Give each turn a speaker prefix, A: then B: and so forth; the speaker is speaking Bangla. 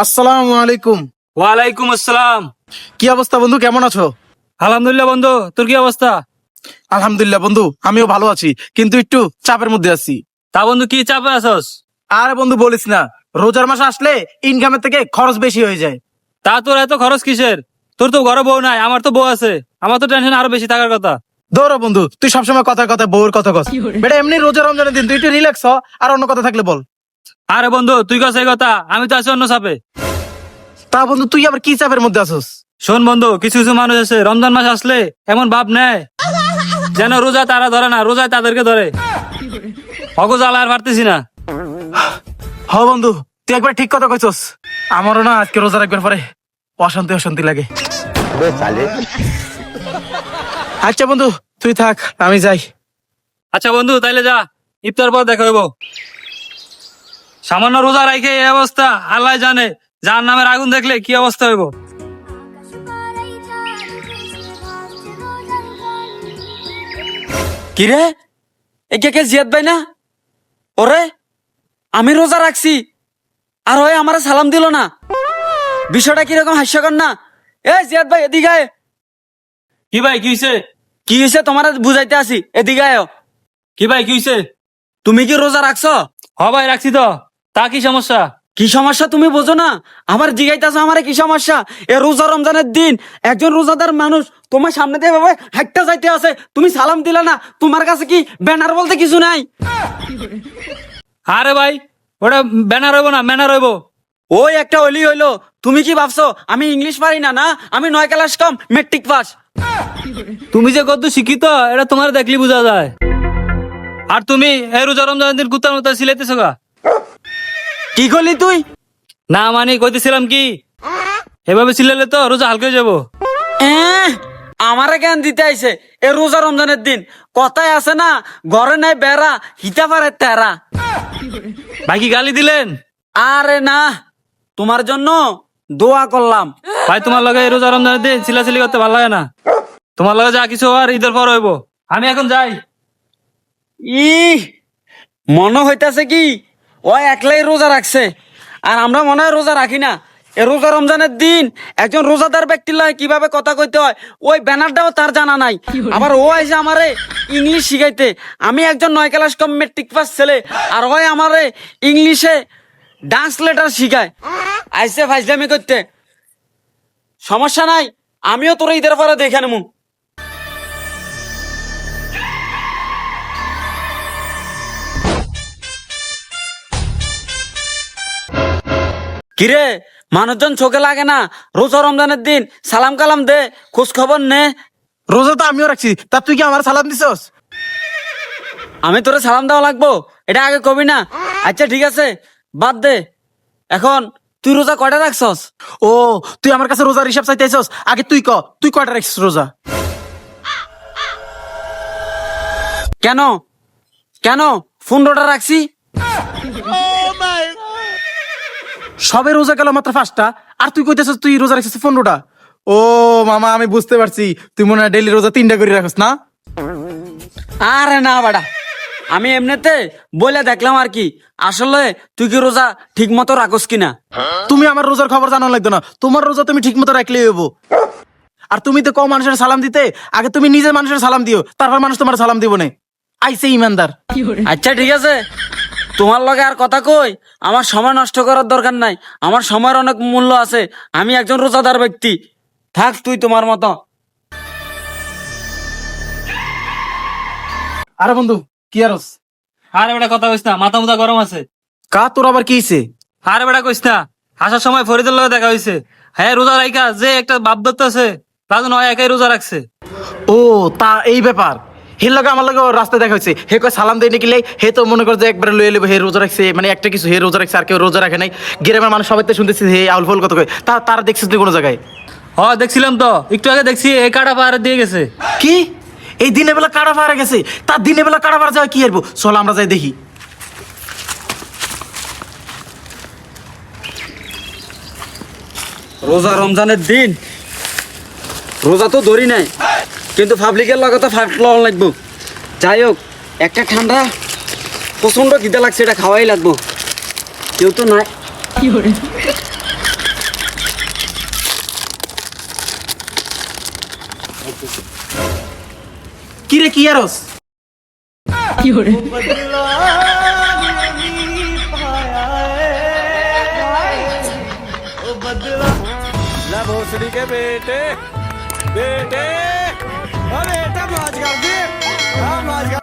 A: আসসালামু আলাইকুম।
B: ওয়ালাইকুম আসসালাম।
A: কি অবস্থা বন্ধু, কেমন আছো?
B: আলহামদুলিল্লাহ বন্ধু, তোর কি অবস্থা?
A: আলহামদুলিল্লাহ বন্ধু, আমিও ভালো আছি, কিন্তু একটু চাপের মধ্যে আছি।
B: তা বন্ধু কি চাপে আছস?
A: আরে বন্ধু বলিস না, রোজার মাস আসলে ইনকামের থেকে খরচ বেশি হয়ে যায়।
B: তা তোর এত খরচ কিসের? তোর তো ঘরে বউ নাই, আমার তো বউ আছে। আমার তো টেনশন আরো বেশি থাকার কথা।
A: দৌড়ো বন্ধু, তুই সবসময় কথা কথা বউর কথা কস। বেটা এমনি রোজা রমজানের দিন, তুই একটু রিল্যাক্স হ, আর অন্য কথা থাকলে বল।
B: আরে বন্ধু তুই কস এই কথা, আমি তো আছি অন্য চাপে।
A: তা বন্ধু তুই আবার কি চাপের মধ্যে আছস?
B: শোন বন্ধু, কিছু কিছু মানুষ আছে রমজান মাস আসলে এমন ভাব নেয় যেন রোজা তারা ধরে না, রোজায় তাদেরকে ধরে। অগোজাল আর পারতেছি না।
A: হ বন্ধু, তুই একবার ঠিক কথা কইছস। আমারও না আজকে রোজা রাখবার পরে অশান্তি অশান্তি লাগে। আচ্ছা বন্ধু তুই থাক, আমি যাই।
B: আচ্ছা বন্ধু তাইলে যা, ইফতার পর দেখা হইব। সামান্য রোজা রাখে এই অবস্থা, আল্লাহ জানে যার নামের আগুন দেখলে কি অবস্থা হইব।
C: কিরে একে কে জিয়াদ ভাই না? ওরে আমি রোজা রাখছি আর ওই আমারে সালাম দিল না, বিষয়টা কিরকম হাস্যকর না? এ জিয়াদ ভাই এদিকে আয়।
B: কি ভাই কি হইছে?
C: কি হয়েছে তোমার বুঝাইতে আসি, এদিকে আয়।
B: কি ভাই কি হইছে?
C: তুমি কি রোজা রাখছো?
B: হ ভাই রাখছি তো। তা কি সমস্যা?
C: কি সমস্যা তুমি বোঝো না? আমার জিগাইতেছো আমারে কি সমস্যা? এ রোজা রমজানের দিন একজন রোজাদার মানুষ তোমার সামনে দিয়ে ভাবে হাঁটতে যাইতে আছে, তুমি সালাম দিলা না। তোমার কাছে কি ব্যানার বলতে কিছু নাই?
B: আরে ভাই ওটা ব্যানার হইব না, ম্যানার হইব।
C: ওই একটা অলি হইলো। তুমি কি ভাবছো আমি ইংলিশ পারি না? না, আমি 9 ক্লাস কম, মেট্রিক পাস।
B: তুমি যে কত শিক্ষিত এটা তোমার দেখলি বোঝা যায়। আর তুমি এই রোজা রমজানের দিন কুত্তার মতো সিলাইতেছো গা।
C: কি করলি তুই?
B: না মানে কইতেছিলাম কি, এভাবে সিলাইলে তো রোজা হালকা হয়ে যাবো।
C: আমারে জ্ঞান দিতে আইছে এ রোজা রমজানের দিন। কথায় আছে না, ঘরে নাই বেড়া হিতা পারে তেরা।
B: ভাই কি গালি দিলেন?
C: আরে না, তোমার জন্য দোয়া করলাম।
B: ভাই তোমার লগে এই রোজা রমজানের দিন চিলাচিলি করতে ভালো লাগে না। তোমার লগে যা কিছু আর ঈদের পর হইব। আমি এখন যাই।
C: ই মনে হইতাছে কি ওই একলাই রোজা রাখছে আর আমরা মনে হয় রোজা রাখি না। এ রোজা রমজানের দিন একজন রোজাদার ব্যক্তি লয় কিভাবে কথা কইতে হয় ওই ব্যানারটাও তার জানা নাই। আবার ও আইসে আমারে ইংলিশ শিখাইতে। আমি একজন 9 ক্লাস কম মেট্রিক পাস ছেলে, আর ওই আমারে ইংলিশে ডান্স লেটার শিখায়। আইসে ফাইজলামি করতে। সমস্যা নাই, আমিও তোর ঈদের পরে দেখে নেবো। কিরে মানুষজন চোখে লাগে না? রোজা রমজানের দিন সালাম কালাম দে, খোঁজ খবর নে।
A: রোজা তো আমিও রাখছি, তা তুই কি আমার সালাম দিছস?
C: আমি তোরে সালাম দেওয়া লাগবো এটা আগে কবি না? আচ্ছা ঠিক আছে বাদ দে। এখন তুই রোজা কয়টা রাখছস?
A: ও, তুই আমার কাছে রোজার হিসাব চাইতে আইছস? আগে তুই ক, তুই কয়টা রাখছিস রোজা?
C: কেন কেন 15টা রাখছি।
A: সবে রোজা গেল মাত্র 5টা, আর তুই কইতেছস তুই রোজা রাখছিস 15টা? ও মামা, আমি বুঝতে পারছি তুই মনে হয় ডেইলি রোজা 3টা করে রাখছ না?
C: আরে না বাড়া, আমি এমনিতে বলে দেখলাম আর কি। আসলে তুই কি রোজা ঠিক মতো রাখস কিনা?
A: তুমি আমার রোজার খবর জানা লাগতো না, তোমার রোজা তুমি ঠিক মতো রাখলেই হবো। আর তুমি তো কম মানুষের সালাম দিতে, আগে তুমি নিজের মানুষের সালাম দিও, তারপর মানুষ তোমার সালাম দিব না। আইসে ইমানদার।
C: আচ্ছা ঠিক আছে, তোমার লগে আর কথা কই আমার সময় নষ্ট করার দরকার নাই। আমার সময়ের অনেক মূল্য আছে। আমি একজন রোজাদার ব্যক্তি। থাক তুই তোমার মতো।
A: আরে বন্ধু কি আরস?
B: আরে বেটা কথা কইস না, মাথা মুথা গরম আছে।
A: কা তোর আবার কি হইছে?
B: আরে বেটা কইস না, আসার সময় ফরিদের লগে দেখা হইছে। হ্যাঁ রোজা রাইকা যে একটা বাপ দত্ত আছে তার জন্য একাই রোজা রাখছে।
A: ও তা এই ব্যাপার। হে লগে আমার লগে রাস্তায় দেখা হয়েছে, হে কয় সালাম দেয় নাকি লাই, হে তো মনে করে যে একবারে লয়ে নেবো হে রোজা রাখছে, মানে একটা কিছু হে রোজা রাখছে আর কেউ রোজা রাখে নাই। গ্রামের মানুষ সবাই তো শুনতেছে হে আউল ফল কত কয়, তারা দেখছিস তুই কোনো জায়গায়?
B: হ দেখছিলাম তো, একটু আগে দেখছি এই কাটা পাহাড়ে দিয়ে গেছে।
A: কি এই দিনের বেলা কাড়া পাহাড়ে গেছে? তার দিনের বেলা কাড়া পাহাড় যাওয়া কি আরবো, চল আমরা যাই দেখি।
C: রোজা রমজানের দিন রোজা তো ধরি নাই, কিন্তু পাবলিকের লগে তো ফাট লওয়া লাগবো। যাই হোক, একটা ঠান্ডা প্রচন্ড খিদে লাগছে, এটা খাওয়াই লাগবো। কেউ তো নাই।
A: কি রে কি আরস
C: भोसड़ी के बेटे बेटे बेटा मौज कर दे।